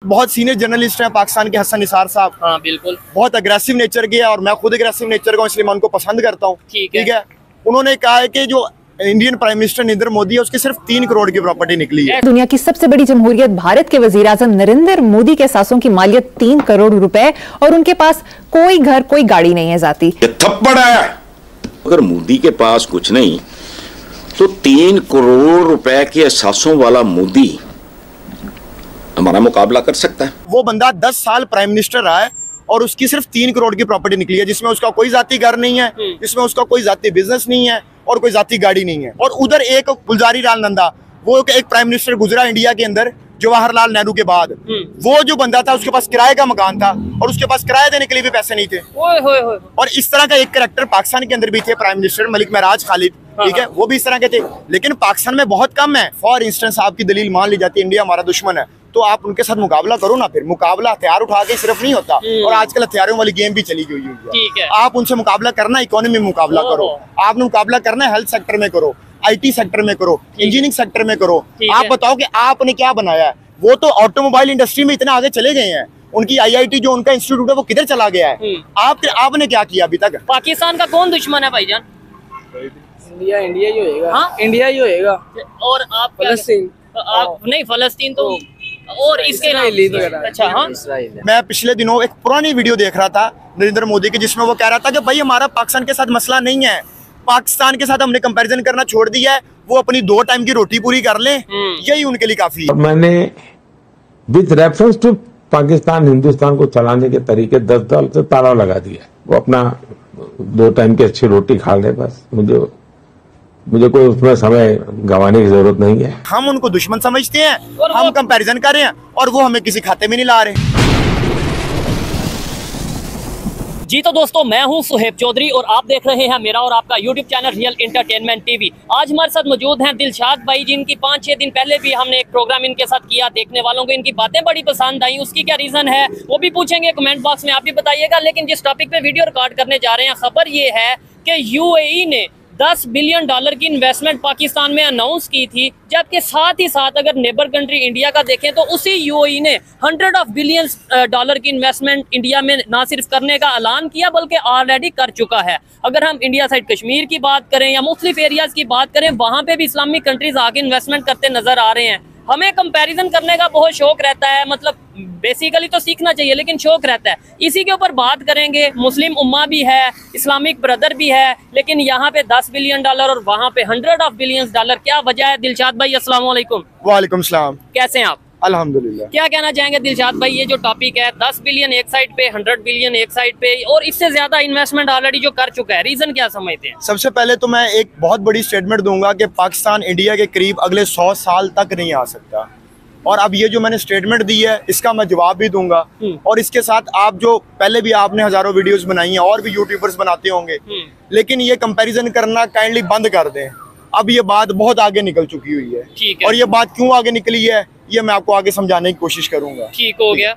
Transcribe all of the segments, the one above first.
बहुत senior journalist हैं पाकिस्तान के, हसन निसार साहब। हाँ बिल्कुल, बहुत अग्रेसिव नेचर के है और मैं खुद अग्रेसिव नेचर का हूं, इसलिए मैं उनको पसंद करता हूँ। ठीक है। उन्होंने कहा है कि जो Indian prime minister Narendra Modi है उसकी सिर्फ 3 करोड़ की प्रॉपर्टी निकली है। दुनिया की सबसे बड़ी जमहूरियत भारत के वजीर-आज़म नरेंद्र मोदी के सासों की मालियत 3 करोड़ रुपए और उनके पास कोई घर कोई गाड़ी नहीं है जाती। थप्पड़ आया। अगर मोदी के पास कुछ नहीं तो 3 करोड़ रुपए के एहसासों वाला मोदी हमारा मुकाबला कर सकता है। वो बंदा 10 साल प्राइम मिनिस्टर रहा है और उसकी सिर्फ 3 करोड़ की प्रॉपर्टी निकली है, जिसमें उसका कोई जाती घर नहीं है, जिसमें उसका कोई जाती बिजनेस नहीं है और कोई जाती गाड़ी नहीं है। और उधर एक गुलजारी लाल नंदा, वो एक प्राइम मिनिस्टर गुजरा इंडिया के अंदर जवाहरलाल नेहरू के बाद, वो जो बंदा था उसके पास किराए का मकान था और उसके पास किराया देने के लिए भी पैसे नहीं थे। और इस तरह का एक कैरेक्टर पाकिस्तान के अंदर भी थे प्राइम मिनिस्टर मलिक महराज खालिद, ठीक है, वो भी इस तरह के थे। लेकिन पाकिस्तान में बहुत कम है। फॉर इंस्टेंस आपकी दलील मान ली जाती है इंडिया हमारा दुश्मन है, तो आप उनके साथ मुकाबला करो ना। फिर मुकाबला हथियार उठा के सिर्फ नहीं होता, और आजकल हथियारों वाली गेम भी चली गई है। आप उनसे मुकाबला करना, इकोनॉमी में मुकाबला करो, आपने मुकाबला करना है हेल्थ सेक्टर में करो, IT सेक्टर में करो, इंजीनियरिंग सेक्टर में करो। आप बताओ कि आपने क्या बनाया है। वो तो ऑटोमोबाइल इंडस्ट्री में इतना आगे चले गए हैं, उनकी IIT जो उनका इंस्टीट्यूट है वो किधर चला गया है। आपने क्या किया अभी तक। पाकिस्तान का कौन दुश्मन है भाईजान? इंडिया ही होएगा। हाँ? इंडिया ही होएगा। और आप फलस्तीन? आप नहीं, फलस्तीन तो और इसके अच्छा। हाँ, मैं पिछले दिनों एक पुरानी वीडियो देख रहा था नरेंद्र मोदी की, जिसमें वो कह रहा था कि भाई हमारा पाकिस्तान के साथ मसला नहीं है, पाकिस्तान के साथ हमने कंपैरिजन करना छोड़ दिया है, वो अपनी 2 टाइम की रोटी पूरी कर लें, यही उनके लिए काफी है। मैंने with reference to Pakistan Hindustan को चलाने के तरीके 10 साल से ताला लगा दिया। वो अपना 2 टाइम की अच्छी रोटी खा ले, बस मुझे कोई उसमें समय गंवाने की जरूरत नहीं है। हम उनको दुश्मन समझते हैं, हम कंपैरिजन कर रहे हैं और वो हमें किसी खाते में नहीं ला रहे। जी तो दोस्तों, मैं हूं सुहेब चौधरी और आप देख रहे हैं मेरा और आपका YouTube channel real entertainment TV। आज हमारे साथ मौजूद हैं दिलशाद भाई, जिनकी 5-6 दिन पहले भी हमने एक प्रोग्राम इनके साथ किया। देखने वालों को इनकी बातें बड़ी पसंद आई, उसकी क्या रीजन है वो भी पूछेंगे कमेंट बॉक्स में, आप भी बताइएगा। लेकिन जिस टॉपिक पे वीडियो रिकॉर्ड करने जा रहे हैं, खबर ये है कि UAE ने $10 बिलियन की इन्वेस्टमेंट पाकिस्तान में अनाउंस की थी, जबकि साथ ही साथ अगर नेबर कंट्री इंडिया का देखें तो उसी UAE ने $100 बिलियन की इन्वेस्टमेंट इंडिया में ना सिर्फ करने का ऐलान किया बल्कि ऑलरेडी कर चुका है। अगर हम इंडिया साइड कश्मीर की बात करें या मुख्तलिफ एरियाज की बात करें, वहाँ पे भी इस्लामिक कंट्रीज आके इन्वेस्टमेंट करते नजर आ रहे हैं। हमें कंपैरिजन करने का बहुत शौक रहता है, मतलब बेसिकली तो सीखना चाहिए लेकिन शौक रहता है। इसी के ऊपर बात करेंगे। मुस्लिम उम्मा भी है, इस्लामिक ब्रदर भी है, लेकिन यहाँ पे $10 बिलियन और वहाँ पे $100 बिलियन, क्या वजह है? दिलशाद भाई अस्सलाम वालेकुम। वालेकुम सलाम। कैसे हैं आप? अल्हम्दुलिल्लाह। क्या कहना चाहेंगे दिलशाद भाई, ये जो टॉपिक है 10 बिलियन एक साइड पे, 100 बिलियन एक साइड पे, और इससे ज्यादा इन्वेस्टमेंट ऑलरेडी जो कर चुका है, रीजन क्या समझते हैं? सबसे पहले तो मैं एक बहुत बड़ी स्टेटमेंट दूंगा कि पाकिस्तान इंडिया के करीब अगले 100 साल तक नहीं आ सकता। और अब ये जो मैंने स्टेटमेंट दी है इसका मैं जवाब भी दूंगा। और इसके साथ आप जो पहले भी आपने हजारों वीडियोस बनाई हैं और भी यूट्यूबर्स बनाते होंगे, लेकिन ये कंपैरिजन करना काइंडली बंद कर दें। अब ये बात बहुत आगे निकल चुकी हुई है, और ये बात क्यों आगे निकली है ये मैं आपको आगे समझाने की कोशिश करूंगा। ठीक हो गया।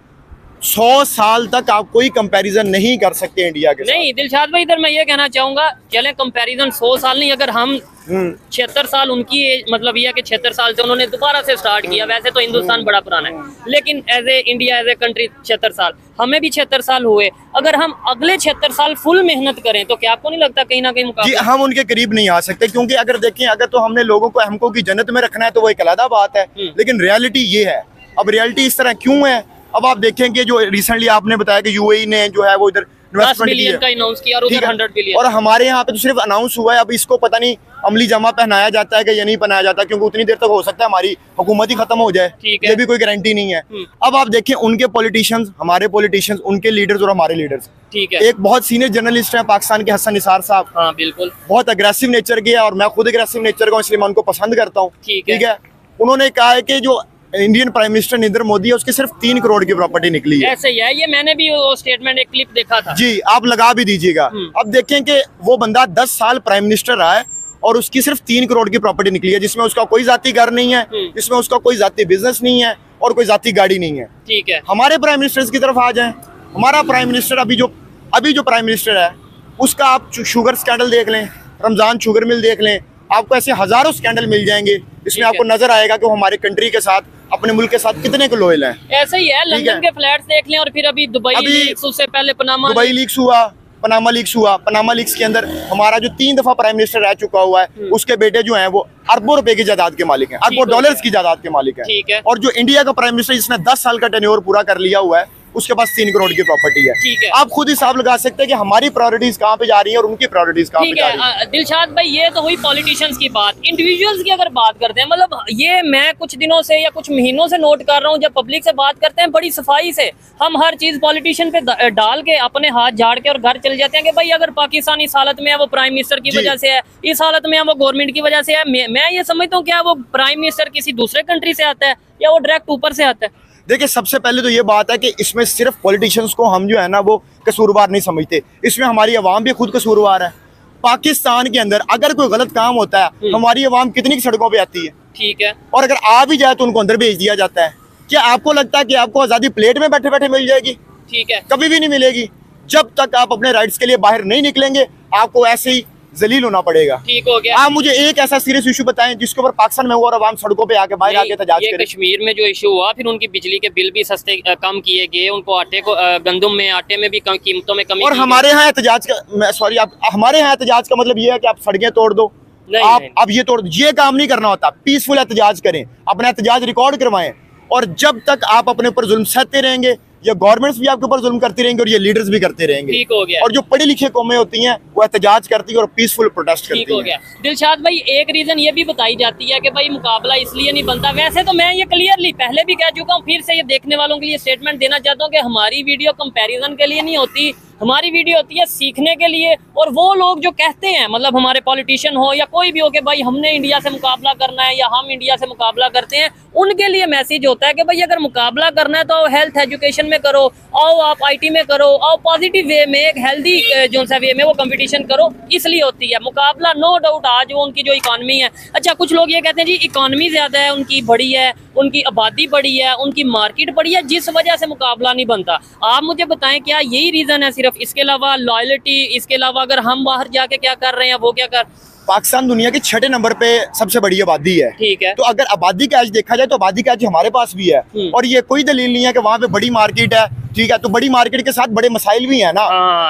100 साल तक आप कोई कंपैरिजन नहीं कर सकते इंडिया के नहीं। दिलशाद भाई, इधर मैं ये कहना चाहूंगा, चले कंपैरिजन 100 साल नहीं, अगर हम 76 साल उनकी एज, मतलब ये कि 76 साल से उन्होंने दोबारा से स्टार्ट किया। वैसे तो हिंदुस्तान बड़ा पुराना है, लेकिन as a India, as a country 76 साल, हमें भी 76 साल हुए। अगर हम अगले 76 साल फुल मेहनत करें तो क्या आपको नहीं लगता कहीं ना कहीं मुकाबला? हम उनके करीब नहीं आ सकते, क्योंकि अगर देखें, अगर तो हमने लोगों को हमको की जन्नत में रखना है तो वो एक अलग बात है, लेकिन रियलिटी ये है। अब रियलिटी इस तरह क्यों है, अब आप देखेंगे जो रिसेंटली आपने बताया कि UAE ने जो है वो इधर 10 बिलियन का अनाउंस किया और उधर 100 बिलियन, और हमारे यहाँ पे तो सिर्फ अनाउंस हुआ है। अब इसको पता नहीं अमली जमा पहनाया जाता है कि ये नहीं पहनाया जाता, क्योंकि उतनी देर तक हो सकता है हमारी हुकूमत ही खत्म हो जाए, ये भी कोई गारंटी नहीं है। अब आप देखें, उनके पॉलिटिशियंस, हमारे पॉलिटिशियंस, उनके लीडर्स और हमारे लीडर्स, ठीक है। एक बहुत सीनियर जर्नलिस्ट है पाकिस्तान के, हसन निसार साहब। हाँ बिल्कुल। बहुत अग्रेसिव नेचर के है और मैं खुद अग्रेसिव नेचर का हूं, इसलिए मैं उनको पसंद करता हूँ। ठीक है। उन्होंने कहा है कि जो Indian prime minister Narendra Modi है उसकी सिर्फ 3 करोड़ की प्रॉपर्टी निकली है। ऐसे ही है, ये मैंने भी वो स्टेटमेंट एक क्लिप देखा था। जी, आप लगा भी दीजिएगा। अब देखें कि वो बंदा 10 साल प्राइम मिनिस्टर रहा है और उसकी सिर्फ 3 करोड़ की प्रॉपर्टी निकली है, जिसमें उसका कोई जाती घर नहीं है, जिसमें उसका कोई जाती बिजनेस नहीं है और कोई जाती गाड़ी नहीं है। ठीक है। हमारे प्राइम मिनिस्टर की तरफ आ जाए। हमारा प्राइम मिनिस्टर अभी जो प्राइम मिनिस्टर है उसका आप शुगर स्कैंडल देख लें, रमजान शुगर मिल देख लें, आपको ऐसे हजारों स्कैंडल मिल जाएंगे। इसमें आपको नजर आएगा कि वो हमारे कंट्री के साथ अपने मुल्क के साथ कितने को लॉयल हैं। ऐसे ही है, लंदन के फ्लैट्स देख लें और फिर अभी दुबई लीक्स, उससे पहले दुबई लीक्स हुआ, पनामा लीक्स के अंदर हमारा जो 3 दफा प्राइम मिनिस्टर रह चुका हुआ है, उसके बेटे जो हैं वो अरबों रुपए की जायदाद के मालिक हैं, अरबों डॉलर्स की जायदाद के मालिक हैं। और जो इंडिया का प्राइम मिनिस्टर जिसने 10 साल का टेन्योर पूरा कर लिया हुआ है, उसके पास 3 करोड़ की प्रॉपर्टी है। आप खुद हिसाब लगा सकते हैं कि हमारी प्रायोरिटीज कहाँ पे जा रही है और उनकी प्रायोरिटीज कहाँ पे जा रही है। दिलशाद भाई, ये तो हुई पॉलिटिशियंस की बात। इंडिविजुअल्स की अगर बात करते हैं, मतलब ये मैं कुछ दिनों से या कुछ महीनों से नोट कर रहा हूँ, जब पब्लिक से बात करते हैं बड़ी सफाई से हम हर चीज पॉलिटिशियन पे डाल के अपने हाथ झाड़ के और घर चले जाते हैं कि भाई अगर पाकिस्तान इस हालत में है वो प्राइम मिनिस्टर की वजह से है, इस हालत में है वो गवर्नमेंट की वजह से है। मैं ये समझता हूँ क्या वो प्राइम मिनिस्टर किसी दूसरे कंट्री से आता है या वो डायरेक्ट ऊपर से आता है? देखिए, सबसे पहले तो ये बात है कि इसमें सिर्फ पॉलिटिशियंस को हम जो है ना वो कसूरवार नहीं समझते, इसमें हमारी आवाम भी खुद कसूरवार है। पाकिस्तान के अंदर अगर कोई गलत काम होता है, हमारी आवाम कितनी सड़कों पे आती है, ठीक है, और अगर आ भी जाए तो उनको अंदर भेज दिया जाता है। क्या आपको लगता है कि आपको आजादी प्लेट में बैठे बैठे मिल जाएगी? ठीक है, कभी भी नहीं मिलेगी। जब तक आप अपने राइट्स के लिए बाहर नहीं निकलेंगे, आपको ऐसे ही जलील होना पड़ेगा। ठीक हो गया। आप मुझे एक ऐसा सीरियस इशू बताएं जिसके ऊपर पाकिस्तान में हुआ और आवाम सड़कों पे आके बाहर आके एहतजाज करे। कश्मीर में जो इशू हुआ, फिर उनकी बिजली के बिल भी सस्ते कम किए गए, उनको आटे को गंदम में आटे में भी कीमतों में कमी। और हमारे यहाँ एहतजाज का हमारे यहाँ एहतजाज का मतलब ये है कि आप सड़कें तोड़ दो, आप ये तोड़ दो, ये काम नहीं करना होता। पीसफुल एहतजाज करें, अपना एहतजाज रिकॉर्ड करवाएं, और जब तक आप अपने ऊपर जुल्म सहते रहेंगे, ये गवर्नमेंट्स भी आपके ऊपर जुल्म करती रहेंगे और ये लीडर्स भी करते रहेंगे। ठीक हो गया। और जो पढ़ी लिखी कौमें होती हैं वो एहतजाज करती है और पीसफुल प्रोटेस्ट करती हैं। ठीक हो गया। दिलशाद भाई, एक रीजन ये भी बताई जाती है कि भाई मुकाबला इसलिए नहीं बनता। वैसे तो मैं ये क्लियरली पहले भी कह चुका हूँ, फिर से ये देखने वालों के लिए स्टेटमेंट देना चाहता हूँ कि हमारी वीडियो कंपैरिजन के लिए नहीं होती, हमारी वीडियो होती है सीखने के लिए। और वो लोग जो कहते हैं, मतलब हमारे पॉलिटिशियन हो या कोई भी हो कि भाई हमने इंडिया से मुकाबला करना है या हम इंडिया से मुकाबला करते हैं, उनके लिए मैसेज होता है कि भाई अगर मुकाबला करना है तो आओ हेल्थ एजुकेशन में करो, आओ आप आईटी में करो, आओ पॉजिटिव वे में, एक हेल्दी जो सा वे में वो कंपटीशन करो, इसलिए होती है मुकाबला। नो डाउट आज वो उनकी जो इकॉनमी है, अच्छा कुछ लोग ये कहते हैं जी इकॉनमी ज्यादा है उनकी, बड़ी है, उनकी आबादी बड़ी है, उनकी मार्केट बड़ी है, जिस वजह से मुकाबला नहीं बनता। आप मुझे बताएं क्या यही रीजन है सिर्फ? इसके अलावा लॉयल्टी, इसके अलावा अगर हम बाहर जाके क्या कर रहे हैं वो क्या कर? पाकिस्तान दुनिया के 6 नंबर पे सबसे बड़ी आबादी है। ठीक है, तो अगर आबादी का आज देखा जाए तो आबादी का आज हमारे पास भी है, और ये कोई दलील नहीं है कि वहाँ पे बड़ी मार्केट है। ठीक है, तो बड़ी मार्केट के साथ बड़े मसाइल भी है ना।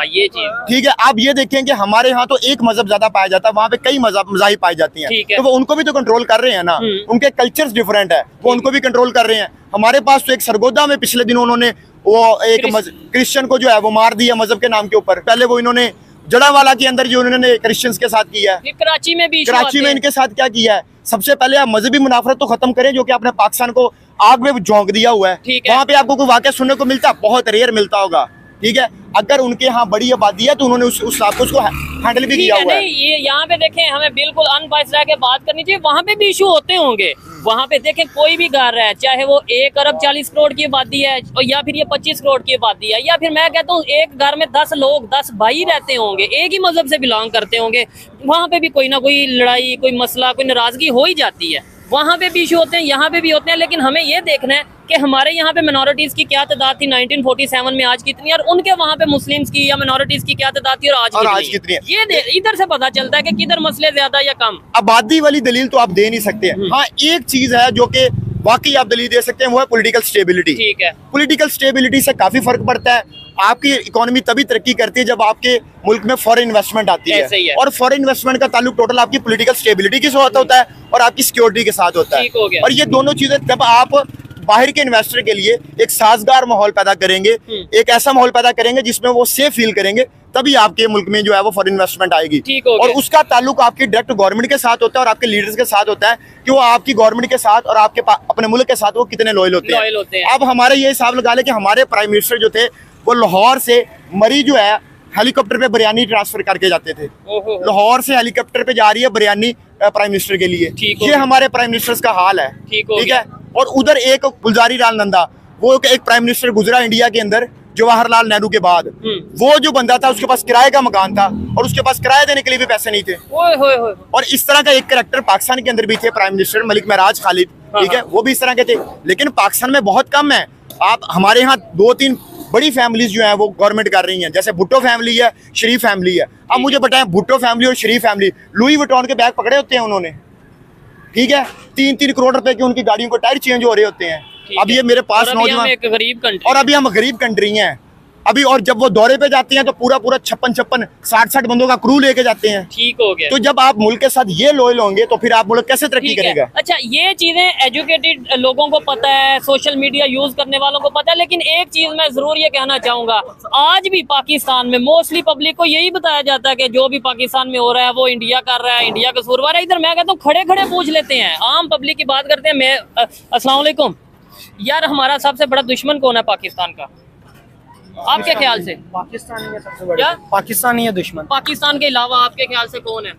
ये चीज ठीक है। आप ये देखें कि हमारे यहाँ तो एक मजहब ज्यादा पाया जाता है, वहाँ पे कई मजाहिब पाई जाती हैं, तो वो उनको भी तो कंट्रोल कर रहे हैं ना। उनके कल्चर्स डिफरेंट है, वो उनको भी कंट्रोल कर रहे हैं। हमारे पास तो एक सरगोदा में पिछले दिनों उन्होंने वो एक क्रिश्चियन को जो है वो मार दिया मजहब के नाम के ऊपर। पहले वो इन्होंने जड़ावाला के अंदर जो उन्होंने क्रिश्चियंस के साथ किया है, कराची में भी, कराची में इनके साथ क्या किया है। सबसे पहले आप मजहबी मुनाफरत तो खत्म करें जो कि आपने पाकिस्तान को आग में झोंक दिया हुआ है। वहाँ पे आपको कोई वाकया सुनने को मिलता है, बहुत रेयर मिलता होगा। ठीक है, अगर उनके यहाँ बड़ी आबादी है तो उन्होंने उस उसको हैंडल भी किया हुआ है। ये यहाँ पे देखें, हमें बिल्कुल अनबाइस्ड रह के बात करनी चाहिए। वहाँ पे भी इशू होते होंगे, वहाँ पे देखें कोई भी घर है, चाहे वो 1 अरब 40 करोड़ की आबादी है या फिर ये 25 करोड़ की आबादी है, या फिर मैं कहता हूँ एक घर में 10 लोग 10 भाई रहते होंगे, एक ही मजहब से बिलोंग करते होंगे, वहाँ पे भी कोई ना कोई लड़ाई, कोई मसला, कोई नाराजगी हो ही जाती है। वहाँ पे भी इशू होते हैं, यहाँ पे भी होते हैं। लेकिन हमें ये देखना है कि हमारे यहाँ पे मिनोरिटीज की क्या तादाद थी 1947 में, आज कितनी है, और उनके वहाँ पे मुस्लिम्स की या मिनोरिटीज की क्या तादाद थी और आज कितनी है। ये इधर से पता चलता है कि किधर मसले ज्यादा या कम। आबादी वाली दलील तो आप दे नहीं सकते हैं। हाँ, एक चीज है जो कि वाकई आप दलील दे सकते हैं, वो है पॉलिटिकल स्टेबिलिटी। ठीक है, पॉलिटिकल स्टेबिलिटी से काफी फर्क पड़ता है। आपकी इकोनॉमी तभी तरक्की करती है जब आपके मुल्क में फॉरेन इन्वेस्टमेंट आती है, और फॉरेन इन्वेस्टमेंट का ताल्लुक टोटल आपकी पॉलिटिकल स्टेबिलिटी के साथ होता है और आपकी सिक्योरिटी के साथ होता है। और ये दोनों चीजें जब आप बाहर के इन्वेस्टर के लिए एक साजगार माहौल पैदा करेंगे, एक ऐसा माहौल पैदा करेंगे जिसमें वो सेफ फील करेंगे, तभी आपके मुल्क में जो है वो फॉरेन इन्वेस्टमेंट आएगी। और उसका ताल्लुक आपकी डायरेक्ट गवर्नमेंट के साथ होता है और आपके लीडर्स के साथ होता है कि वो आपकी गवर्नमेंट के साथ और आपके अपने मुल्क के साथ वो कितने लॉयल होते हैं। अब हमारे ये हिसाब लगा ले कि हमारे प्राइम मिनिस्टर जो थे वो लाहौर से मरी जो है हेलीकॉप्टर पे बिरयानी ट्रांसफर करके जाते थे। लाहौर से हेलीकॉप्टर पे जा रही है बिरयानी प्राइम मिनिस्टर के लिए। ये हमारे प्राइम मिनिस्टर्स का हाल है। ठीक है। और उधर एक गुलजारी लाल नंदा, वो एक प्राइम मिनिस्टर गुजरा इंडिया के अंदर जवाहरलाल नेहरू के बाद, वो जो बंदा था उसके पास किराए का मकान था और उसके पास किराया देने के लिए भी पैसे नहीं थे। और इस तरह का एक कैरेक्टर पाकिस्तान के अंदर भी थे, प्राइम मिनिस्टर मलिक महराज खालिद। ठीक है, वो भी इस तरह के थे, लेकिन पाकिस्तान में बहुत कम है। आप हमारे यहाँ 2-3 बड़ी फैमिलीज जो है वो गवर्नमेंट कर रही हैं, जैसे भुट्टो फैमिली है, शरीफ फैमिली है। अब मुझे बताएं, भुट्टो फैमिली और शरीफ फैमिली, लुई विटॉन के बैग पकड़े होते हैं उन्होंने? ठीक है, 3-3 करोड़ रुपए की उनकी गाड़ियों को टायर चेंज हो रहे होते हैं। अब ये मेरे पास नौजवान, एक गरीब कंट्री, और अभी हम गरीब कंट्री हैं अभी, और जब वो दौरे पे जाते हैं तो पूरा 56 60 बंदों का क्रू लेके जाते हैं। ठीक हो गया। तो जब आप मुल्क के साथ ये लोयल होंगे तो फिर आप मुल्क कैसे तरक्की करेगा? अच्छा, ये चीजें एजुकेटेड लोगों को पता है, सोशल मीडिया यूज करने वालों को पता है, लेकिन एक चीज मैं जरूर ये कहना चाहूंगा, आज भी पाकिस्तान में मोस्टली पब्लिक को यही बताया जाता है कि जो भी पाकिस्तान में हो रहा है वो इंडिया कर रहा है, इंडिया कसूरवार है। इधर मैं कहता हूँ खड़े खड़े पूछ लेते हैं, आम पब्लिक की बात करते हैं। मैं अस्सलाम वालेकुम यार, हमारा सबसे बड़ा दुश्मन कौन है पाकिस्तान का आपके ख्याल से? पाकिस्तान ही है सबसे बड़ा, पाकिस्तान ही है दुश्मन। पाकिस्तान के अलावा आपके ख्याल से कौन है?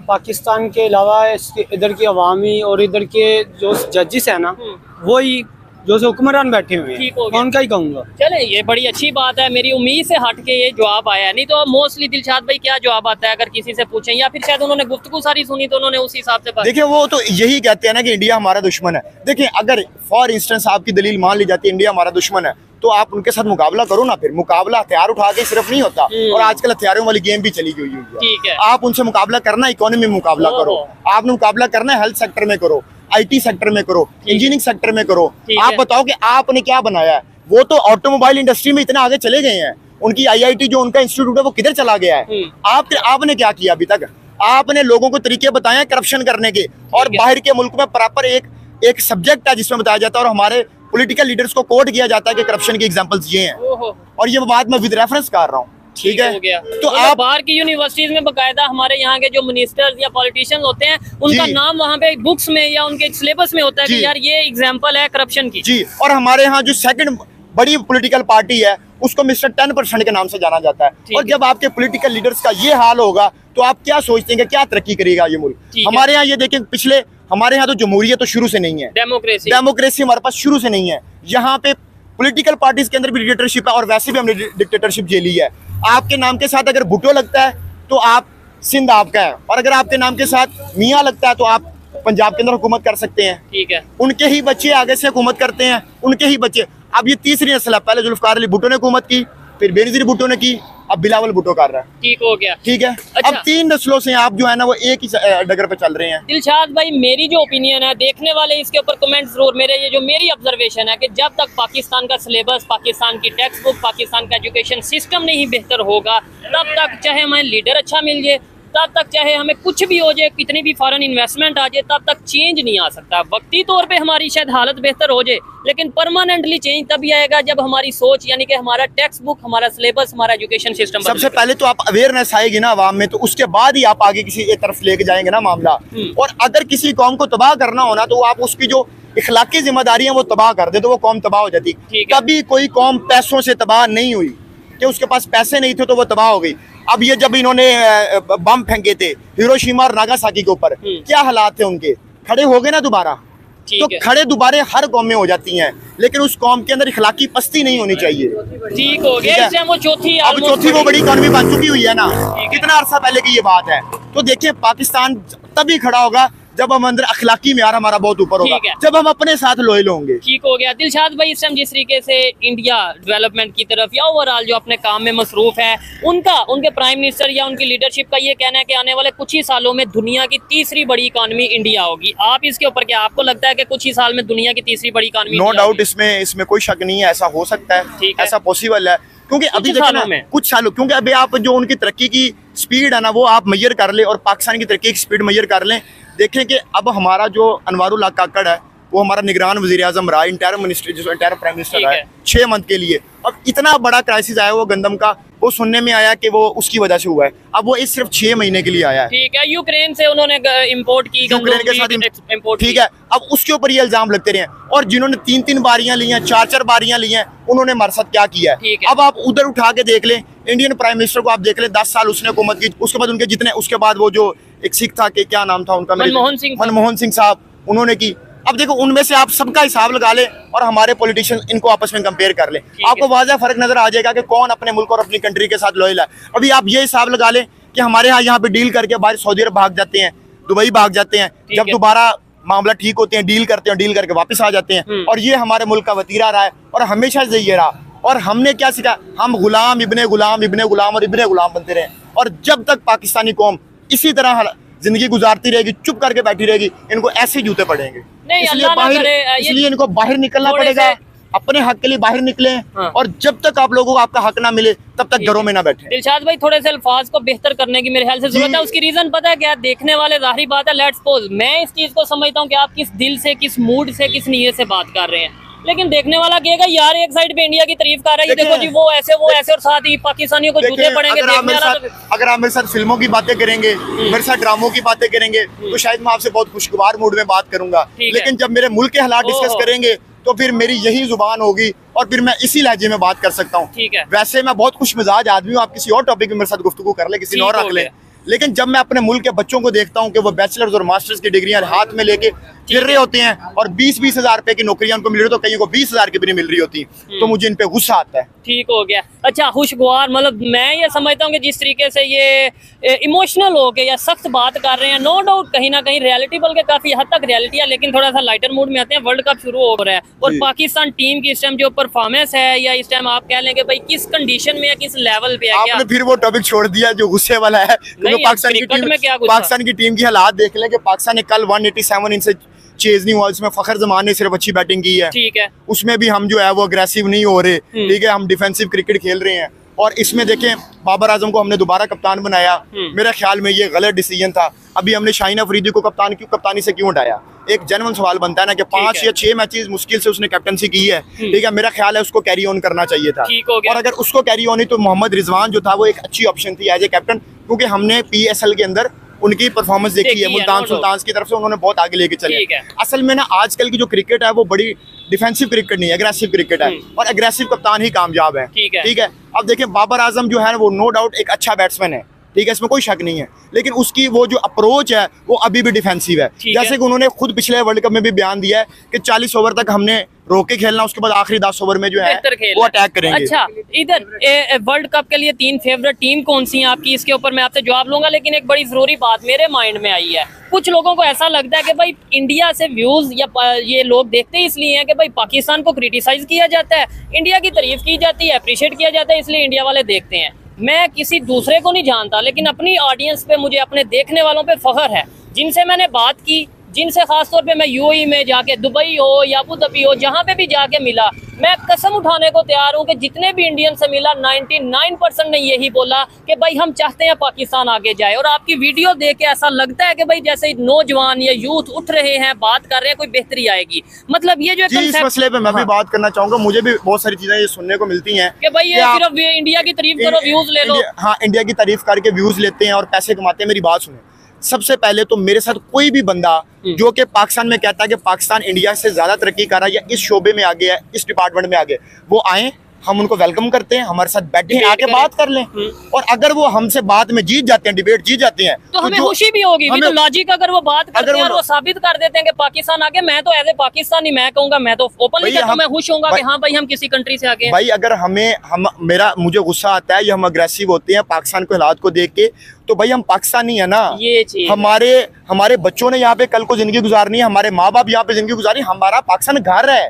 पाकिस्तान के अलावा इधर की अवामी और इधर के जो जजेस है ना, वो ही जो से हुक्मरान बैठे हुए ठीक हो हैं, गया। उनका ही कहूँगा। चले, ये बड़ी अच्छी बात है, मेरी उम्मीद से हट के ये जवाब आया। नहीं तो मोस्टली दिलशाद भाई क्या जवाब आता है अगर किसी से पूछें, या फिर शायद उन्होंने गुफ्तगू सारी सुनी तो उन्होंने उस हिसाब से बात। देखिए, वो तो यही कहते हैं ना कि इंडिया हमारा दुश्मन है। देखिए, अगर फॉर इंस्टेंस आपकी दलील मान ली जाती है इंडिया हमारा दुश्मन है, तो आप उनके साथ मुकाबला करो ना। फिर मुकाबला हथियार उठा के सिर्फ नहीं होता, और आजकल हथियारों वाली गेम भी चली गई है। ठीक है, आप उनसे मुकाबला करना, इकोनॉमी में मुकाबला करो, आपने मुकाबला करना है हेल्थ सेक्टर में करो, IT सेक्टर में करो, इंजीनियरिंग सेक्टर में करो। आप बताओ कि आपने क्या बनाया है? वो तो ऑटोमोबाइल इंडस्ट्री में इतना आगे चले गए हैं, उनकी IIT जो उनका इंस्टीट्यूट है वो किधर चला गया है? आपने क्या किया अभी तक? आपने लोगों को तरीके बताए हैं करप्शन करने के, और बाहर के मुल्क में प्रॉपर एक सब्जेक्ट है जिसमें बताया जाता है, और हमारे पॉलिटिकल लीडर्स को कोट किया जाता है कि करप्शन के एग्जांपल्स ये हैं, और ये बात मैं विद रेफरेंस कर रहा हूँ। ठीक है, हो गया। तो आप बाहर की यूनिवर्सिटीज में बकायदा हमारे यहाँ के जो मिनिस्टर्स या पॉलिटिशियंस होते हैं उनका नाम वहाँ पे बुक्स में या उनके सिलेबस में होता है कि यार ये एग्जांपल है करप्शन की। जी, और हमारे यहाँ जो सेकंड बड़ी पॉलिटिकल पार्टी है उसको मिस्टर 10% के नाम से जाना जाता है। और जब आपके पॉलिटिकल लीडर्स का ये हाल होगा तो आप क्या सोचते हैं कि क्या तरक्की करेगा ये मुल्क? हमारे यहाँ ये देखें, पिछले हमारे यहाँ तो जमहूरियत तो शुरू से नहीं है, डेमोक्रेसी हमारे पास शुरू से नहीं है। यहाँ पे पॉलिटिकल पार्टीज के अंदर भी डिक्टेटरशिप है, और वैसे भी हमने डिक्टेटरशिप झेली है। आपके नाम के साथ अगर भुट्टो लगता है तो आप सिंध आपका है, और अगर आपके नाम के साथ मियाँ लगता है तो आप पंजाब के अंदर हुकूमत कर सकते हैं। ठीक है, उनके ही बच्चे आगे से हुकूमत करते हैं, उनके ही बच्चे। अब ये तीसरी नस्ल है, पहले जुल्फकार अली भुट्टो ने हुकूमत की, फिर बेनजीर भुट्टो ने की, अब बिलावल भुट्टो कर रहा है। ठीक हो गया, ठीक है। अच्छा। अब 3 नस्लों से आप जो है ना वो एक ही डगर पे चल रहे हैं। दिलशाद भाई, मेरी जो ओपिनियन है, देखने वाले इसके ऊपर कमेंट जरूर, मेरी ऑब्जर्वेशन है कि जब तक पाकिस्तान का सिलेबस, पाकिस्तान की टेक्स्ट बुक, पाकिस्तान का एजुकेशन सिस्टम नहीं बेहतर होगा, तब तक चाहे हमें लीडर अच्छा मिल जाए, तब तक चाहे हमें कुछ भी हो जाए, कितनी भी फॉरेन इन्वेस्टमेंट आ जाए, तब तक चेंज नहीं आ सकता। वक्ती तौर पे हमारी शायद हालत बेहतर हो जाए, लेकिन परमानेंटली चेंज तभी आएगा जब हमारी सोच, यानी कि हमारा टेक्स्ट बुक, हमारा सिलेबस, हमारा एजुकेशन सिस्टम। सबसे पहले तो आप अवेयरनेस आएगी ना आवाम में, तो उसके बाद ही आप आगे किसी एक तरफ लेके जाएंगे ना मामला। और अगर किसी कौम को तबाह करना होना तो आप उसकी जो इखलाकी जिम्मेदारी है वो तबाह कर दे, तो वो कौम तबाह हो जाती। कभी कोई कौम पैसों से तबाह नहीं हुई कि उसके पास पैसे नहीं थे तो वो तबाह हो गई। अब ये जब इन्होंने बम फेंके थे हिरोशिमा और नागासाकी के ऊपर, क्या हालात थे उनके? खड़े हो गए ना दोबारा, तो खड़े दोबारा हर कौम में हो जाती हैं, लेकिन उस कौम के अंदर इखलाकी पस्ती नहीं होनी चाहिए। ठीक हो गया, वो चौथी, अब चौथी वो बड़ी इकॉनमी बन चुकी हुई है ना, कितना अरसा पहले की ये बात है। तो देखिए, पाकिस्तान तभी खड़ा होगा जब हम अंदर अखलाकी म्यार हमारा बहुत ऊपर होगा, जब हम अपने साथ लोयल होंगे। ठीक हो गया। दिलशाद भाई, इस टाइम जिस तरीके से इंडिया डेवलपमेंट की तरफ या ओवरऑल जो अपने काम में मसरूफ है, उनके प्राइम मिनिस्टर या उनकी लीडरशिप का ये कहना है कि आने वाले कुछ ही सालों में दुनिया की तीसरी बड़ी इकॉनमी इंडिया होगी। आप इसके ऊपर क्या, आपको लगता है कि कुछ ही साल में दुनिया की तीसरी बड़ी इकॉनमी? नो डाउट, इसमें कोई शक नहीं है, ऐसा हो सकता है, ऐसा पॉसिबल है। क्योंकि अभी देखो ना, कुछ सालों, क्योंकि अभी आप जो उनकी तरक्की की स्पीड है ना वो आप मेजर कर ले, और पाकिस्तान की तरक्की की स्पीड मेजर कर लें। देखें कि अब हमारा जो अनवारुल हक काकड़ है वो हमारा निगरान वज़ीर आज़म रहा, इंटायर प्राइम मिनिस्टर रहा है 6 मंथ के लिए। अब इतना बड़ा क्राइसिस आया वो गंदम का, वो सुनने में आया कि वो उसकी वजह से हुआ है। अब वो सिर्फ 6 महीने के लिए आया है। ठीक है, यूक्रेन से उन्होंने इंपोर्ट की, यूक्रेन के साथ इंपोर्ट, ठीक है। अब उसके ऊपर ये इल्जाम लगते रहे, और जिन्होंने 3-3 बारियां ली हैं, 4-4 बारियां ली हैं, उन्होंने हमारे साथ क्या किया है। अब आप उधर उठा के देख लें, इंडियन प्राइम मिनिस्टर को आप देख लें, 10 साल उसने हुकूमत की, उसके बाद उनके जितने, उसके बाद वो जो एक सिख था कि क्या नाम था उनका, मनमोहन सिंह साहब, उन्होंने की। अब देखो, उनमें से आप सबका हिसाब लगा ले और हमारे पॉलिटिशियन इनको आपस में कंपेयर कर ले, आपको वाज़ह फर्क नजर आ जाएगा कि कौन अपने मुल्क और अपनी कंट्री के साथ लॉयल है। अभी आप ये हिसाब लगा ले कि हमारे यहाँ पे डील करके बाहर सऊदी अरब भाग जाते हैं, दुबई भाग जाते हैं, जब दोबारा मामला ठीक होते हैं डील करते हैं, डील करके वापस आ जाते हैं। और ये हमारे मुल्क का वतीरा रहा है, और हमेशा से ये रहा। और हमने क्या सीखा, हम गुलाम इब्ने गुलाम इब्ने गुलाम और इब्ने गुलाम बनते रहे। और जब तक पाकिस्तानी कौम इसी तरह जिंदगी गुजारती रहेगी, चुप करके बैठी रहेगी, इनको ऐसे जूते पड़ेंगे। नहीं, अल्लाह ना करे, इसलिए इनको बाहर निकलना थोड़े पड़ेगा, अपने हक के लिए बाहर निकले। हाँ। और जब तक आप लोगों को आपका हक ना मिले तब तक घरों में ना बैठे। दिलशाद भाई, थोड़े से अल्फाज को बेहतर करने की मेरे ख्याल से जरूरत है। उसकी रीजन पता है क्या? देखने वाले, जाहिर बात है, लेट्स सपोज मैं इस चीज को समझता हूँ कि आप किस दिल से, किस मूड से, किस नीयत से बात कर रहे हैं, लेकिन देखने वाला कहेगा यार एक साइड पे इंडिया की तारीफ कर रहा है, देखो जी वो ऐसे और साथ ही पाकिस्तानियों को जूते पड़ेंगे। अगर आप मेरे साथ फिल्मों की बातें करेंगे, मेरे साथ ड्रामों की बातें करेंगे, तो शायद मैं आपसे बहुत खुशगवार मूड में बात करूंगा। लेकिन जब मेरे मुल्क के हालात डिस्कस करेंगे तो फिर मेरी यही जुबान होगी और फिर मैं इसी लहजे में बात कर सकता हूँ। ठीक है। वैसे मैं बहुत खुश मिजाज आदमी हूँ, आप किसी और टॉपिक में मेरे साथ गुफ्तगू कर ले, किसी और रख ले, लेकिन जब मैं अपने मुल्क के बच्चों को देखता हूँ कि वो बैचलर्स और मास्टर्स की डिग्रियां हाथ में लेके फिर रहे होते हैं और 20-20 हजार रुपए की नौकरियां उनको मिल रही, तो कहीं को 20 हजार की भी नहीं मिल रही होती, तो मुझे इन पे गुस्सा आता है। ठीक हो गया। अच्छा, खुशगवार, मतलब मैं ये समझता हूँ कि जिस तरीके से ये इमोशनल हो के या सख्त बात कर रहे हैं, नो डाउट कहीं ना कहीं रियलिटी, बल्कि काफी हद तक रियलिटी है, लेकिन थोड़ा सा लाइटर मूड में आते हैं। वर्ल्ड कप शुरू हो रहा है और पाकिस्तान टीम की इस टाइम जो परफॉर्मेंस है, या इस टाइम आप कह लें कि भाई किस कंडीशन में है, किस लेवल पे है। आपने फिर वो टॉपिक छोड़ दिया जो गुस्से वाला है। पाकिस्तान की टीम की हालात देख लें कि पाकिस्तान ने कल 187 इनसे चेज नहीं हुआ, इसमें फखर जमान ने सिर्फ अच्छी बैटिंग की है। ठीक है। उसमें भी हम जो है वो अग्रेसिव नहीं हो रहे, ठीक है, हम डिफेंसिव क्रिकेट खेल रहे हैं। और इसमें देखें, बाबर आजम को हमने दोबारा कप्तान बनाया, मेरे ख्याल में ये गलत डिसीजन था। अभी हमने शाहीन अफरीदी को कप्तानी से क्यों हटाया? एक जेन्युइन सवाल बनता है ना कि 5 या 6 मैचेस मुश्किल से उसने कैप्टनसी की है, ठीक है, मेरा ख्याल है उसको कैरी ऑन करना चाहिए था। और अगर उसको कैरी ऑन ही, तो मोहम्मद रिजवान जो था वो एक अच्छी ऑप्शन थी एज ए कैप्टन, क्योंकि हमने PSL के अंदर उनकी परफॉर्मेंस देखी है, मुल्तान सुल्तान की तरफ से उन्होंने बहुत आगे लेके चले। असल में ना आजकल की जो क्रिकेट है वो बड़ी डिफेंसिव क्रिकेट नहीं है, अग्रेसिव क्रिकेट है, और अग्रेसिव कप्तान ही कामयाब है। ठीक है। अब देखिए, बाबर आजम जो है वो नो डाउट एक अच्छा बैट्समैन है, ठीक है, इसमें कोई शक नहीं है, लेकिन उसकी वो जो अप्रोच है वो अभी भी डिफेंसिव है। जैसे कि उन्होंने खुद पिछले वर्ल्ड कप में भी बयान दिया है कि 40 ओवर तक हमने रोक के खेलना, उसके बाद आखिरी 10 ओवर में जो है वो अटैक करेंगे। अच्छा, इधर वर्ल्ड कप के लिए 3 फेवरेट टीम कौन सी हैं आपकी? इसके ऊपर मैं आपसे जवाब लूंगा, लेकिन एक बड़ी जरूरी बात मेरे माइंड में आई है। कुछ लोगों को ऐसा लगता है कि भाई इंडिया से व्यूज या ये लोग देखते इसलिए हैं कि भाई पाकिस्तान को क्रिटिसाइज किया जाता है, इंडिया की तारीफ की जाती है, अप्रिशिएट किया जाता है, इसलिए इंडिया वाले देखते हैं। मैं किसी दूसरे को नहीं जानता, लेकिन अपनी ऑडियंस पे, मुझे अपने देखने वालों पे फख्र है, जिनसे मैंने बात की, जिनसे खासतौर पे मैं UAE में जाके, दुबई हो या अबू धाबी हो, जहाँ पे भी जाके मिला, मैं कसम उठाने को तैयार हूँ कि जितने भी इंडियन से मिला 99% ने यही बोला कि भाई हम चाहते हैं पाकिस्तान आगे जाए। और आपकी वीडियो देख के ऐसा लगता है कि भाई जैसे नौजवान या यूथ उठ रहे हैं, बात कर रहे हैं, कोई बेहतरी आएगी। मतलब ये जो इस मसले पे मैं भी बात करना चाहूंगा, मुझे भी बहुत सारी चीजें ये सुनने को मिलती हैं कि भाई ये सिर्फ इंडिया की तारीफ करो, व्यूज ले लो। हाँ, इंडिया की तारीफ करके व्यूज लेते हैं और पैसे कमाते हैं। मेरी बात सुने, सबसे पहले तो मेरे साथ कोई भी बंदा जो कि पाकिस्तान में कहता है कि पाकिस्तान इंडिया से ज्यादा तरक्की कर रहा है या इस शोबे में आगे है, इस डिपार्टमेंट में आगे, वो आए, हम उनको वेलकम करते हैं, हमारे साथ बैठे, आके बात कर लें। और अगर वो हमसे बात में जीत जाते हैं, डिबेट जीत जाते हैं, तो हमें खुशी भी होगी। तो लॉजिक अगर वो बात करते हैं और वो साबित कर देते हैं कि पाकिस्तान आगे, मैं तो एज ए पाकिस्तानी मैं कहूंगा, मैं तो ओपनली कहता हूं, मैं खुश होऊंगा कि हाँ भाई हम किसी कंट्री से आगे। भाई अगर मुझे गुस्सा आता है या हम अग्रेसिव होते हैं पाकिस्तान के हालात को देख के, तो भाई हम पाकिस्तानी है ना, ये चीज हमारे बच्चों ने यहाँ पे कल को जिंदगी गुजारनी है, हमारे माँ बाप यहाँ पे जिंदगी गुजारनी, हमारा पाकिस्तान घर है,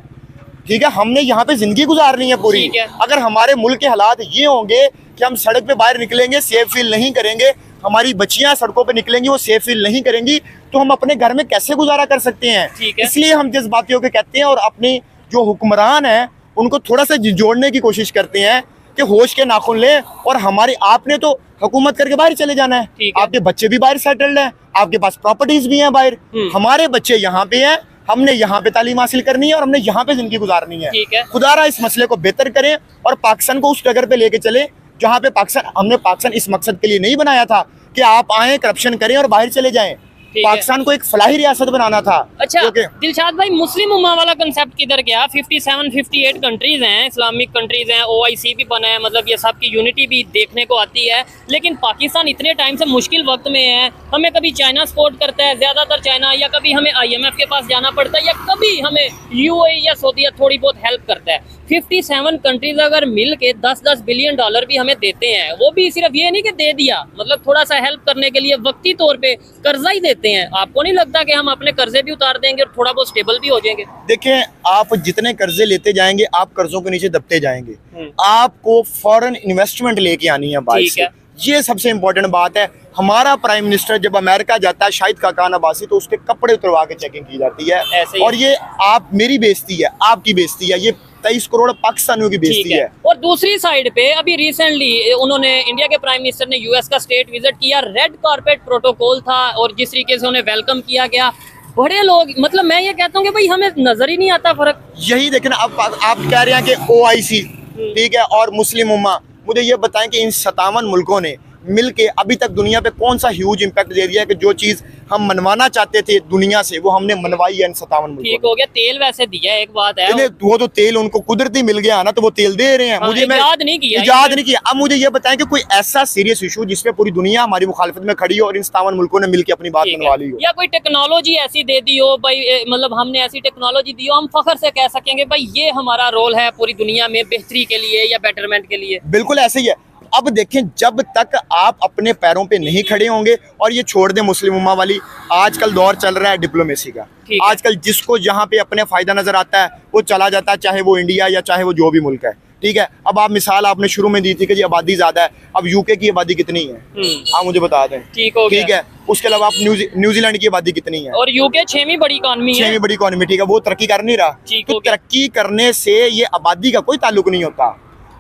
ठीक है, हमने यहाँ पे जिंदगी गुजारनी है पूरी। अगर हमारे मुल्क के हालात ये होंगे कि हम सड़क पे बाहर निकलेंगे, सेफ फील नहीं करेंगे, हमारी बच्चियां सड़कों पे निकलेंगी, वो सेफ फील नहीं करेंगी, तो हम अपने घर में कैसे गुजारा कर सकते हैं? इसलिए हम जज्बातियों के कहते हैं और अपनी जो हुक्मरान है उनको थोड़ा सा जोड़ने की कोशिश करते हैं कि होश के नाखून लें। और आपने तो हुकूमत करके बाहर चले जाना है, आपके बच्चे भी बाहर सेटल्ड हैं, आपके पास प्रॉपर्टीज भी हैं बाहर, हमारे बच्चे यहाँ पे हैं, हमने यहाँ पे तालीम हासिल करनी है और हमने यहाँ पे जिंदगी गुजारनी है। खुदारा इस मसले को बेहतर करें और पाकिस्तान को उस जगह पे लेके चले जहाँ पे हमने पाकिस्तान इस मकसद के लिए नहीं बनाया था कि आप आए, करप्शन करें और बाहर चले जाएं। पाकिस्तान को एक फलाही रियासत बनाना था। अच्छा दिलशाद भाई, मुस्लिम उम्मा वाला कंसेप्ट किधर गया? 57-58 कंट्रीज हैं, इस्लामिक कंट्रीज हैं, OIC भी बना है, मतलब ये सब की यूनिटी भी देखने को आती है, लेकिन पाकिस्तान इतने टाइम से मुश्किल वक्त में है। हमें कभी चाइना सपोर्ट करता है, ज्यादातर चाइना, या कभी हमें IMF के पास जाना पड़ता है, या कभी हमें UAE या सऊदीया थोड़ी बहुत हेल्प करता है। 57 कंट्रीज अगर मिल के $10 बिलियन भी हमें देते हैं, वो भी सिर्फ ये नहीं कि दे दिया, मतलब थोड़ा सा हेल्प करने के लिए वक्ती तौर पे कर्जा ही देते हैं। आपको नहीं लगता कि हम अपने कर्जे भी उतार देंगे और थोड़ा बहुत स्टेबल भी हो जाएंगे? देखें, आप जितने कर्जे लेते जाएंगे आप कर्जों के नीचे दबते जाएंगे, आपको फॉरेन इन्वेस्टमेंट लेके आनी है बाहर से। ये सबसे इंपॉर्टेंट बात है। हमारा प्राइम मिनिस्टर जब अमेरिका जाता है शाहिद खाकान अब्बासी, तो उसके कपड़े उतरवा के चेकिंग की जाती है। ऐसे ही। और ये आप मेरी बेइज्जती है, आपकी बेइज्जती है, ये 23 करोड़ पाकिस्तानियों की बेइज्जती है। और दूसरी साइड पे अभी रिसेंटली उन्होंने, इंडिया के प्राइम मिनिस्टर ने यूएस का स्टेट विजिट किया, रेड कारपेट प्रोटोकॉल था और जिस तरीके से उन्हें वेलकम किया गया, बड़े लोग, मतलब मैं ये कहता हूँ कि भाई हमें नजर ही नहीं आता फर्क। यही देखें ना, अब आप कह रहे हैं कि OIC ठीक है और मुस्लिम उम्मा, मुझे ये बताएं कि इन 57 मुल्कों ने मिलके अभी तक दुनिया पे कौन सा ह्यूज इम्पैक्ट दे दिया है कि जो चीज हम मनवाना चाहते थे दुनिया से वो हमने मनवाई है इन 57 मुल्कों। ठीक हो गया, तेल वैसे दिया है, एक बात है, वो तो तेल उनको कुदरती मिल गया ना, तो वो तेल दे रहे हैं। हाँ, मुझे इजाद नहीं किया, इजाद नहीं किया। अब मुझे ये बताएं कि कोई ऐसा सीरियस इशू जिसपे पूरी दुनिया हमारी मुखालफत में खड़ी हो और इन 57 मुल्कों ने मिलकर अपनी बात मनवा ली हो, या कोई टेक्नोलॉजी ऐसी दे दी हो भाई, मतलब हमने ऐसी टेक्नोलॉजी दी हो, हम फख्र से कह सकेंगे भाई ये हमारा रोल है पूरी दुनिया में बेहतरी के लिए या बेटरमेंट के लिए। बिल्कुल ऐसे ही है। अब देखें, जब तक आप अपने पैरों पे नहीं खड़े होंगे, और ये छोड़ दें मुस्लिम उम्मा वाली, आजकल दौर चल रहा है डिप्लोमेसी का। आजकल जिसको जहां पे अपने फायदा नजर आता है वो चला जाता है, चाहे वो इंडिया या चाहे वो जो भी मुल्क है। ठीक है, अब आप मिसाल आपने शुरू में दी थी कि जी आबादी ज्यादा है, अब यूके की आबादी कितनी है आप मुझे बता दें। ठीक है, उसके अलावा आप न्यूजीलैंड की आबादी कितनी है? और यूके 6वीं बड़ी इकॉनमी है। 6वीं बड़ी इकॉनमी, ठीक है, वो तरक्की कर नहीं रहा। तो तरक्की करने से ये आबादी का कोई ताल्लुक नहीं होता।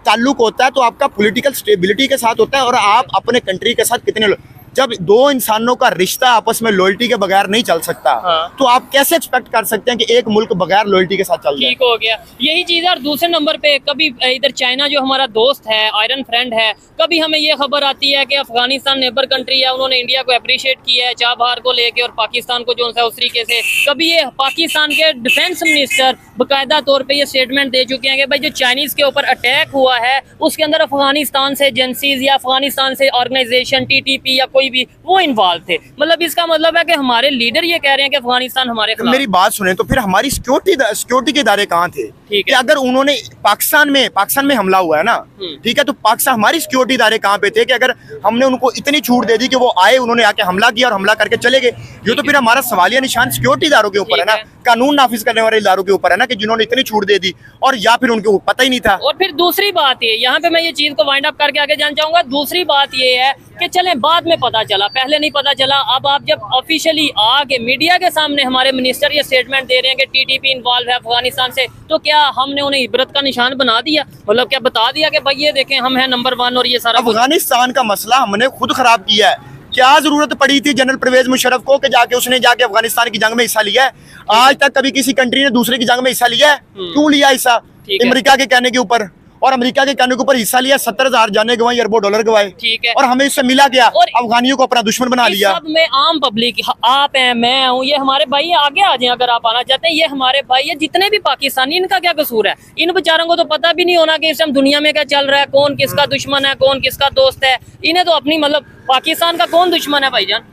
ताल्लुक होता है तो आपका पॉलिटिकल स्टेबिलिटी के साथ होता है, और आप अपने कंट्री के साथ कितने जब दो इंसानों का रिश्ता आपस में लॉयल्टी के बगैर नहीं चल सकता, तो आप कैसे एक्सपेक्ट कर सकते हैं कि एक मुल्क बगैर लॉयल्टी के साथ चल जाए? ठीक हो गया, यही चीज। और दूसरे नंबर पे कभी इधर चाइना जो हमारा दोस्त है, आयरन फ्रेंड है, कभी हमें ये खबर आती है कि अफगानिस्तान नेबर कंट्री है, उन्होंने इंडिया को अप्रिशिएट किया है चाबहार को लेके और पाकिस्तान को जो है उस तरीके से। कभी ये पाकिस्तान के डिफेंस मिनिस्टर बाकायदा तौर पे ये स्टेटमेंट दे चुके हैं कि भाई जो चाइनीज के ऊपर अटैक हुआ है उसके अंदर अफगानिस्तान से एजेंसीज या अफगानिस्तान से ऑर्गेनाइजेशन TTP या कोई भी वो इन्वॉल्व थे। मतलब इसका मतलब है कि हमारे लीडर ये कह रहे हैं कि अफगानिस्तान हमारे खिलाफ। मेरी बात सुने, तो फिर हमारी सिक्योरिटी के इदारे कहाँ थे? ठीक है, अगर उन्होंने पाकिस्तान में हमला हुआ है ना, ठीक है, तो पाकिस्तान, हमारी सिक्योरिटी इदारे कहाँ पे थे कि अगर हमने उनको इतनी छूट दे दी कि वो आए, उन्होंने आके हमला किया और हमला करके चले गए? ये तो फिर हमारा सवालिया निशान सिक्योरिटी इदारों के ऊपर है ना, कानून नाफिज करने वाले इदारों के ऊपर है ना, कि जिन्होंने इतनी छूट दे दी और या फिर उनको पता ही नहीं था। और फिर दूसरी बात ये, यहाँ पे मैं ये चीज को वाइंड अप करके आगे जाना चाहूंगा। दूसरी बात ये है कि चले बाद में पता चला, पहले नहीं पता चला। अब आप जब ऑफिशियली आके मीडिया के सामने हमारे मिनिस्टर ये स्टेटमेंट दे रहे हैं कि TTP इन्वॉल्व है अफगानिस्तान से, तो क्या हमने उन्हें इबरत का निशान बना दिया? मतलब क्या बता दिया कि भाई ये देखें हम हैं नंबर 1 और ये सारा? अफगानिस्तान का मसला हमने खुद खराब किया है। क्या जरूरत पड़ी थी जनरल परवेज मुशर्रफ को कि जाके उसने जाके अफगानिस्तान की जंग में हिस्सा लिया है? आज तक कभी किसी कंट्री ने दूसरे की जंग में हिस्सा लिया है? क्यों लिया हिस्सा? अमेरिका के कहने के ऊपर, और अमेरिका के कहने के ऊपर हिस्सा लिया, 70,000 जाने गवाई, अरबों डॉलर गवाए, ठीक है, और हमें इससे मिला क्या? और अफगानियों को अपना दुश्मन बना लिया। सब में आम पब्लिक, आप हैं, मैं हूँ, ये हमारे भाई, आगे आ जाए अगर आप आना चाहते हैं, ये हमारे भाई है। जितने भी पाकिस्तानी, इनका क्या कसूर है? इन बेचारों को तो पता भी नहीं होना कि इस टाइम दुनिया में क्या चल रहा है, कौन किसका दुश्मन है, कौन किसका दोस्त है। इन्हें तो अपनी, मतलब पाकिस्तान का कौन दुश्मन है भाईजान?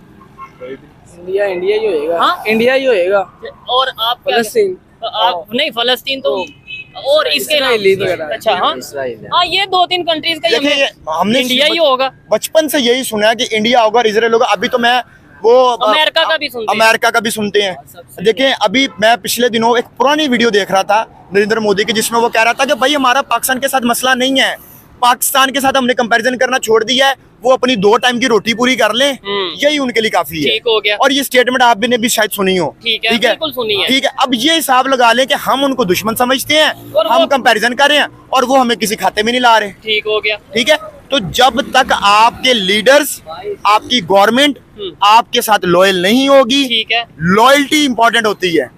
इंडिया ही होएगा। हाँ, इंडिया ही होएगा। और आप फलस्तीन, आप नहीं, फलस्तीन तो और इसके अच्छा, हाँ, ये 2-3 कंट्रीज का हमने इंडिया ही होगा। बचपन से यही सुना है कि इंडिया होगा और इजराइल होगा। अभी तो मैं वो अमेरिका का भी सुनते हैं। देखें, अभी मैं पिछले दिनों एक पुरानी वीडियो देख रहा था नरेंद्र मोदी की, जिसमें वो कह रहा था कि भाई हमारा पाकिस्तान के साथ मसला नहीं है, पाकिस्तान के साथ हमने कंपैरिजन करना छोड़ दिया है, वो अपनी 2 टाइम की रोटी पूरी कर लें, यही उनके लिए काफी है। ठीक हो गया। और ये स्टेटमेंट आप भी शायद सुनी हो। ठीक है, बिल्कुल सुनी है। ठीक है, अब ये हिसाब लगा लें कि हम उनको दुश्मन समझते हैं, हम कंपैरिजन कर रहे हैं, और वो हमें किसी खाते में नहीं ला रहे। ठीक हो गया। ठीक है, तो जब तक आपके लीडर्स, आपकी गवर्नमेंट आपके साथ लॉयल नहीं होगी, ठीक है, लॉयल्टी इंपॉर्टेंट होती है,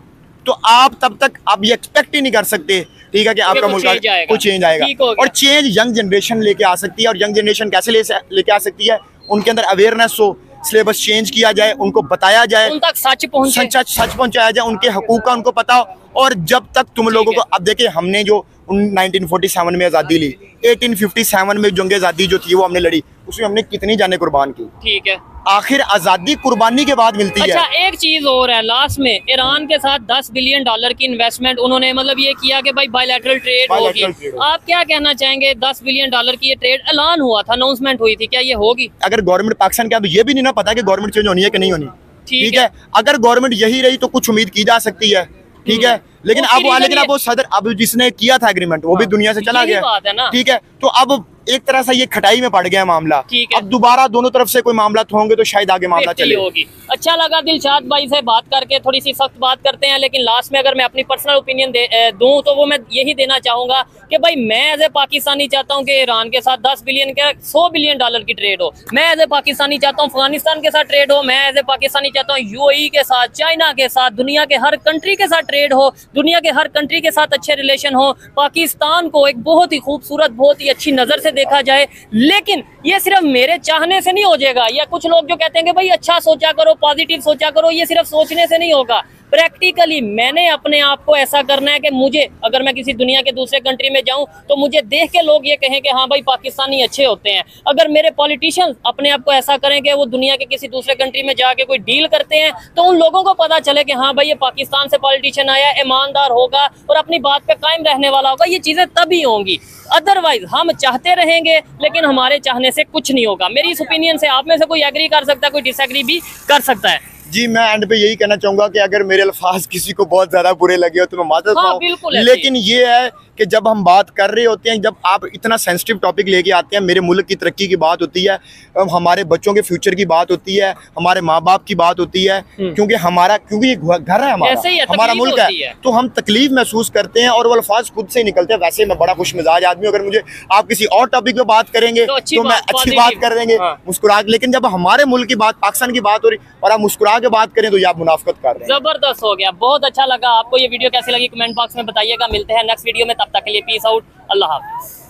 तो आप तब तक आप ये एक्सपेक्ट ही नहीं कर सकते, ठीक है, कि आपका मुल्क कुछ चेंज आएगा। और चेंज यंग जनरेशन लेके आ सकती है। और यंग जनरेशन कैसे लेके आ सकती है? उनके अंदर अवेयरनेस हो, सिलेबस चेंज किया जाए, उनको बताया जाए, उन तक सच पहुंचाया जाए, उनके हकूक का उनको पता हो। और जब तक तुम लोगों को, अब देखिए हमने जो 1947 में आज़ादी ली, 1857 में जंग आज़ादी जो थी वो हमने लड़ी, उसमें हमने कितनी जानें कुर्बान की। ठीक है, आखिर आज़ादी कुर्बानी के बाद मिलती है। अच्छा, एक चीज और है, लास्ट में ईरान के साथ $10 बिलियन की इन्वेस्टमेंट उन्होंने, मतलब ये किया कि भाई बायलैटरल ट्रेड होगी। आप क्या कहना चाहेंगे? $10 बिलियन की ये ट्रेड ऐलान हुआ था, अनाउंसमेंट हुई थी, क्या ये होगी? अगर गवर्नमेंट पाकिस्तान के, अब ये भी नहीं ना पता कि गवर्नमेंट चेंज होनी है कि नहीं होनी। ठीक है, अगर गवर्नमेंट यही रही तो कुछ उम्मीद की जा सकती है। ठीक है, लेकिन अब वो सदर, अब जिसने किया था एग्रीमेंट, वो भी दुनिया से चला गया। बात है ना। ठीक है, तो अब एक तरह से ये खटाई में पड़ गया मामला। ठीक है। अब दोबारा दोनों तरफ से कोई मामला होंगे तो शायद आगे मामला चले होगी। अच्छा लगा दिलशाद भाई से बात करके, थोड़ी सी सख्त बात करते हैं, लेकिन लास्ट में अगर मैं अपनी पर्सनल ओपिनियन दूं तो वो मैं यही देना चाहूंगा कि भाई मैं एज ए पाकिस्तानी चाहता हूं कि ईरान के साथ 10 बिलियन के 100 बिलियन डॉलर की ट्रेड हो। मैं एज ए पाकिस्तानी चाहता हूं अफगानिस्तान के साथ ट्रेड हो। मैं एज ए पाकिस्तानी चाहता हूं यूएई के साथ, चाइना के साथ, दुनिया के हर कंट्री के साथ ट्रेड हो, दुनिया के हर कंट्री के साथ अच्छे रिलेशन हो, पाकिस्तान को एक बहुत ही खूबसूरत, बहुत ही अच्छी नजर से देखा जाए। लेकिन ये सिर्फ मेरे चाहने से नहीं हो जाएगा, या कुछ लोग जो कहते हैं कि भाई अच्छा सोचा करो, पॉजिटिव सोचा करो, ये सिर्फ सोचने से नहीं होगा। प्रैक्टिकली मैंने अपने आप को ऐसा करना है कि मुझे, अगर मैं किसी दुनिया के दूसरे कंट्री में जाऊं तो मुझे देख के लोग ये कहें कि हाँ भाई पाकिस्तानी अच्छे होते हैं। अगर मेरे पॉलिटिशियंस अपने आप को ऐसा करें कि वो दुनिया के किसी दूसरे कंट्री में जाके कोई डील करते हैं तो उन लोगों को पता चले कि हाँ भाई ये पाकिस्तान से पॉलिटिशियन आया, ईमानदार होगा और अपनी बात पे कायम रहने वाला होगा, ये चीजें तभी होंगी। अदरवाइज हम चाहते रहेंगे लेकिन हमारे चाहने से कुछ नहीं होगा। मेरी इस ओपिनियन से आप में से कोई एग्री कर सकता है, कोई डिसएग्री भी कर सकता है। जी, मैं एंड पे यही कहना चाहूंगा कि अगर मेरे अल्फाज किसी को बहुत ज्यादा बुरे लगे हो तो मैं माजरत चाहूंगा, लेकिन ये है कि जब हम बात कर रहे होते हैं, जब आप इतना सेंसिटिव टॉपिक लेके आते हैं, मेरे मुल्क की तरक्की की बात होती है, हमारे बच्चों के फ्यूचर की बात होती है, हमारे माँ बाप की बात होती है, क्योंकि ये घर है हमारा मुल्क है, तो हम तकलीफ महसूस करते हैं और वो अल्फाज खुद से ही निकलते हैं। वैसे मैं बड़ा खुश मिजाज आदमी, अगर मुझे आप किसी और टॉपिक पे बात करेंगे तो मैं अच्छी बात कर देंगे मुस्कुरा, लेकिन जब हमारे मुल्क की बात, पाकिस्तान की बात हो रही और आप मुस्कुरा के बात करें तो ये आप मुनाफिकत कर रहे हैं। जबरदस्त हो गया, बहुत अच्छा लगा। आपको ये वीडियो कैसी लगी कमेंट बॉक्स में बताइएगा। मिलते हैं नेक्स्ट वीडियो में, तब तक के लिए पीस आउट, अल्लाह हाफ़िज़।